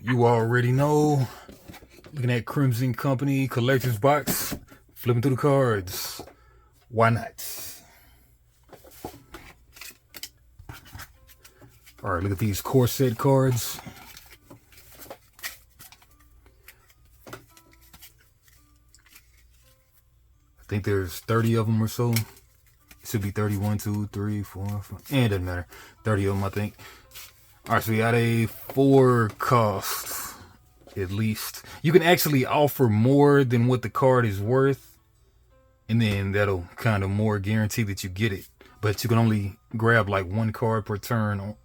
You already know. Looking at Crimson Company Collector's Box. Flipping through the cards. Why not? Alright, look at these core set cards. I think there's 30 of them or so. It should be 31, 2, 3, 4, 5. It doesn't matter. 30 of them, I think. Alright, so we got a 4 cost. At least. You can actually offer more than what the card is worth. And then that'll kind of more guarantee that you get it. But you can only grab like 1 card per turn.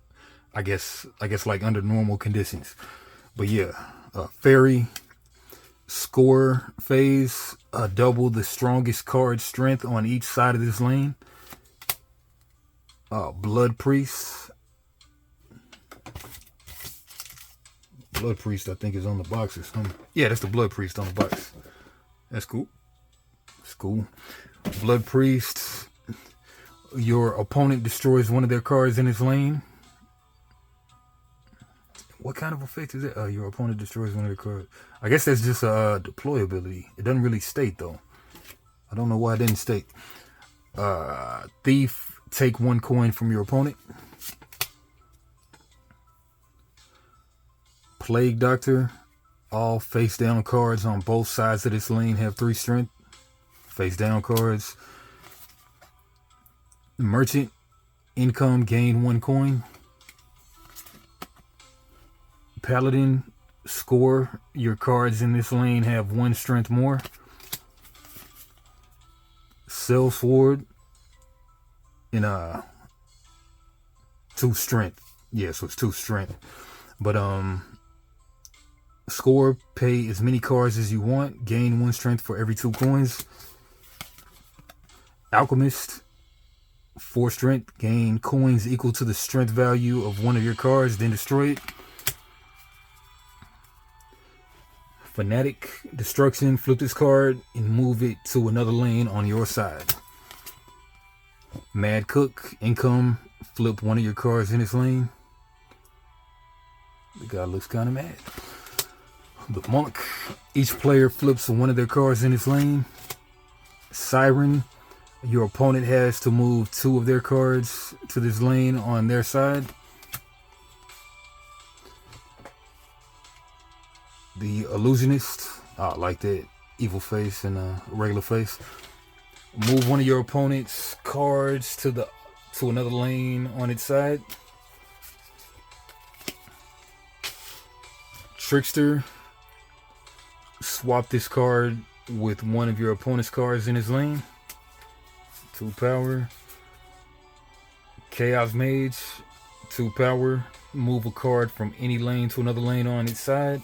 I guess like under normal conditions. But yeah. Fairy. Score phase. Double the strongest card strength on each side of this lane. Blood Priest. Blood Priest, I think, is on the box or something. Yeah, that's the Blood Priest on the box. That's cool. That's cool. Blood Priest. Your opponent destroys one of their cards in his lane. What kind of effect is that? Your opponent destroys one of their cards. I guess that's just a deployability. It doesn't really state, though. I don't know why it didn't state. Thief. Take 1 coin from your opponent. Plague Doctor. All face down cards on both sides of this lane have 3 strength. Face down cards. Merchant. Income. Gain 1 coin. Paladin. Score. Your cards in this lane have 1 strength more. Sellsword. And 2 strength. Yeah, so it's 2 strength. But score, pay as many cards as you want. Gain 1 strength for every 2 coins. Alchemist. 4 strength. Gain coins equal to the strength value of one of your cards, then destroy it. Fanatic. Destruction. Flip this card and move it to another lane on your side. Mad Cook. Income. Flip one of your cards in this lane. The guy looks kind of mad. The Monk. Each player flips one of their cards in his lane. Siren. Your opponent has to move 2 of their cards to this lane on their side. The Illusionist. I like that. Evil face and a regular face. Move one of your opponent's cards to another lane on its side. Trickster. Swap this card with one of your opponent's cards in his lane. 2 power. Chaos Mage. 2 power. Move a card from any lane to another lane on its side.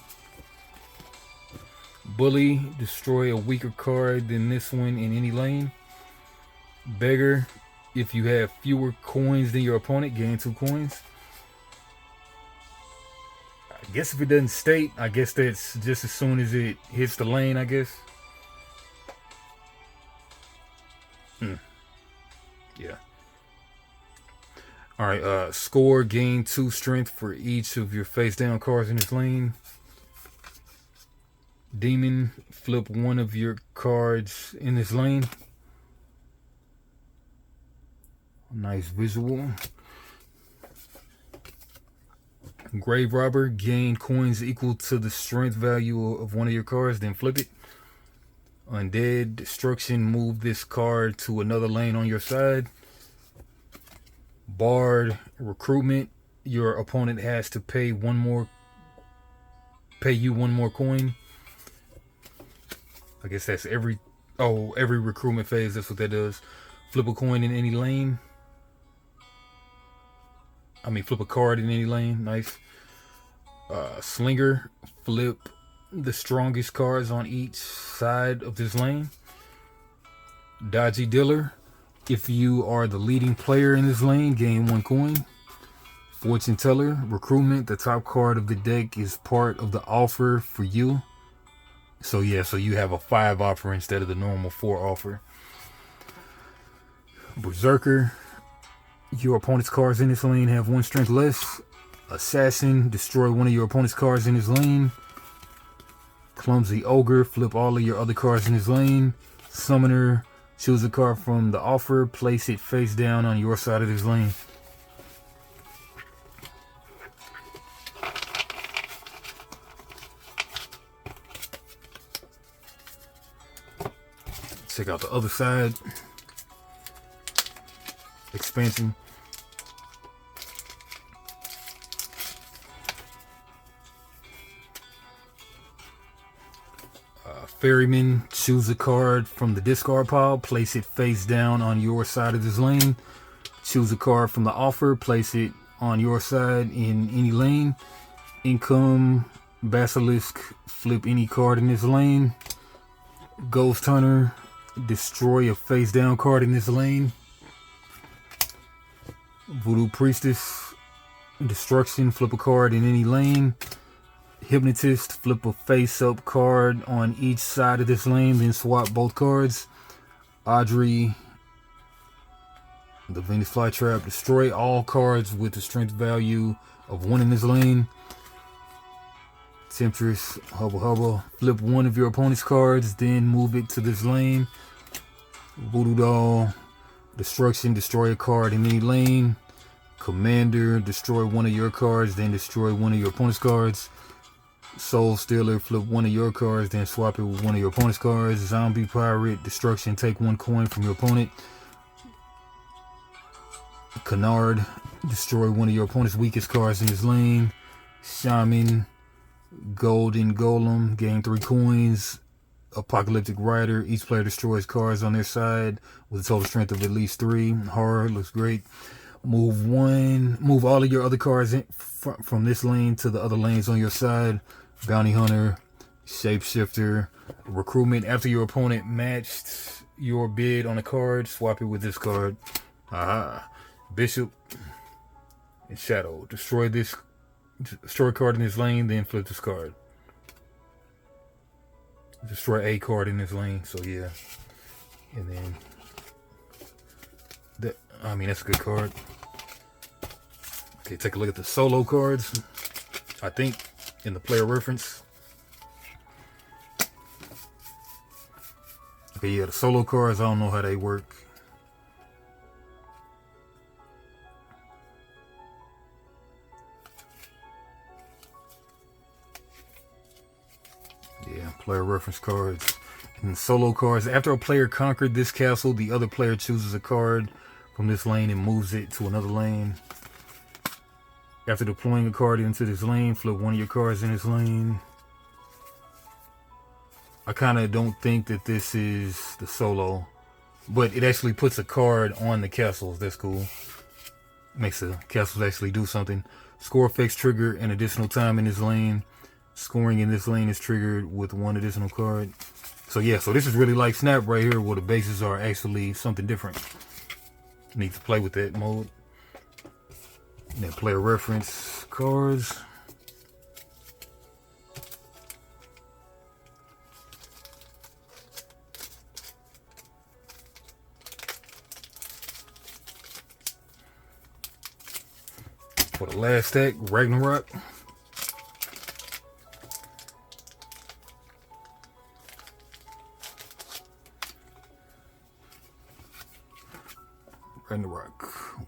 Bully. Destroy a weaker card than this one in any lane. Beggar. If you have fewer coins than your opponent, gain 2 coins. I guess if it doesn't state, I guess that's just as soon as it hits the lane, I guess. Yeah. Alright, score, gain 2 strength for each of your face down cards in this lane. Demon, flip one of your cards in this lane. Nice visual. Grave Robber, gain coins equal to the strength value of one of your cards, then flip it. Undead, Destruction, move this card to another lane on your side. Bard, Recruitment, your opponent has to pay you one more coin. I guess that's every recruitment phase, that's what that does. Flip a coin in any lane. Flip a card in any lane. Nice. Slinger. Flip the strongest cards on each side of this lane. Dodgy Dealer. If you are the leading player in this lane, gain 1 coin. Fortune Teller. Recruitment. The top card of the deck is part of the offer for you. So yeah, so you have a 5 offer instead of the normal 4 offer. Berserker. Your opponent's cards in this lane have 1 strength less. Assassin, destroy one of your opponent's cards in his lane. Clumsy Ogre, flip all of your other cards in his lane. Summoner, choose a card from the offer, place it face down on your side of his lane. Check out the other side. Expansion. Ferryman, choose a card from the discard pile, place it face down on your side of this lane. Choose a card from the offer, place it on your side in any lane. Income, Basilisk, flip any card in this lane. Ghost Hunter, destroy a face down card in this lane. Voodoo Priestess, destruction, flip a card in any lane. Hypnotist, flip a face-up card on each side of this lane, then swap both cards. Audrey, the Venus Flytrap, destroy all cards with the strength value of 1 in this lane. Temptress, Hubble Hubble, flip one of your opponent's cards, then move it to this lane. Voodoo Doll, destruction, destroy a card in any lane. Commander, destroy one of your cards, then destroy one of your opponent's cards. Soul Stealer, flip one of your cards, then swap it with one of your opponent's cards. Zombie Pirate, destruction, take 1 coin from your opponent. Canard, destroy one of your opponent's weakest cards in his lane. Shaman, Golden Golem, gain 3 coins. Apocalyptic Rider, each player destroys cards on their side with a total strength of at least 3. Horror, looks great. Move all of your other cards from this lane to the other lanes on your side. Bounty Hunter, Shapeshifter, Recruitment. After your opponent matched your bid on a card, swap it with this card. Bishop and Shadow. Destroy a card in this lane, then flip this card. Destroy a card in this lane, so yeah. And then that's a good card. Okay, take a look at the solo cards. I think in the player reference. Okay, yeah, the solo cards, I don't know how they work. Yeah, player reference cards. And solo cards. After a player conquered this castle, the other player chooses a card from this lane and moves it to another lane. After deploying a card into this lane, flip one of your cards in this lane. I kind of don't think that this is the solo, but it actually puts a card on the castles. That's cool. Makes the castles actually do something. Score effects trigger an additional time in this lane. Scoring in this lane is triggered with 1 additional card. So yeah, so this is really like Snap right here, where the bases are actually something different. Need to play with that mode. And then player reference cards. For the last stack, Ragnarok.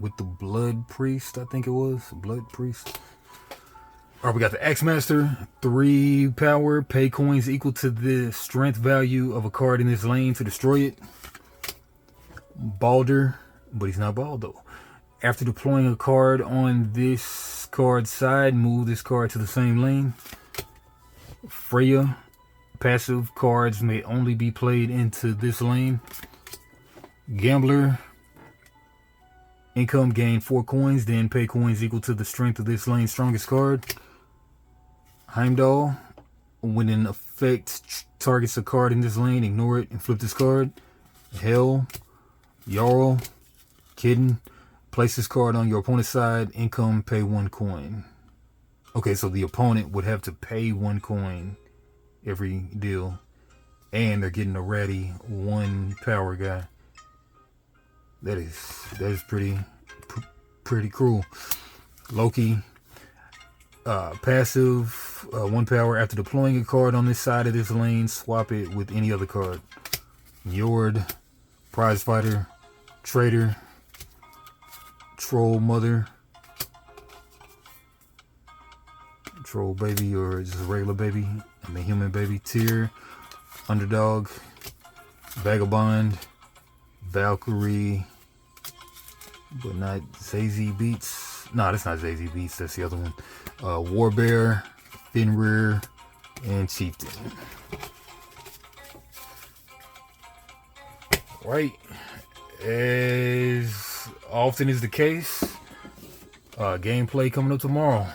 With the Blood Priest, I think it was. Blood Priest. Alright, we got the Axe Master. 3 power. Pay coins equal to the strength value of a card in this lane to destroy it. Balder, but he's not bald though. After deploying a card on this card's side, move this card to the same lane. Freya. Passive cards may only be played into this lane. Gambler. Income, gain 4 coins, then pay coins equal to the strength of this lane's strongest card. Heimdall, when an effect targets a card in this lane, ignore it and flip this card. Hell, Jarl, Kitten, place this card on your opponent's side. Income, pay 1 coin. Okay, so the opponent would have to pay 1 coin every deal, and they're getting a ratty 1 power guy. That is pretty cruel. Loki, Passive, 1 power. After deploying a card on this side of this lane, swap it with any other card. Yord, Prize Fighter, Trader, Troll Mother, Troll Baby, or just a regular baby. I mean human baby. Tyr, Underdog, Vagabond, Valkyrie, but not Zazie Beats. No, that's not Zazie Beats. That's the other one. Warbear, Fenrir, and Chieftain. Right. As often is the case, gameplay coming up tomorrow.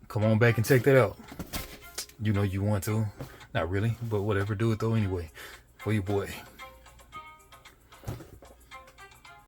Come on back and check that out. You know you want to. Not really, but whatever. Do it though anyway. For your boy.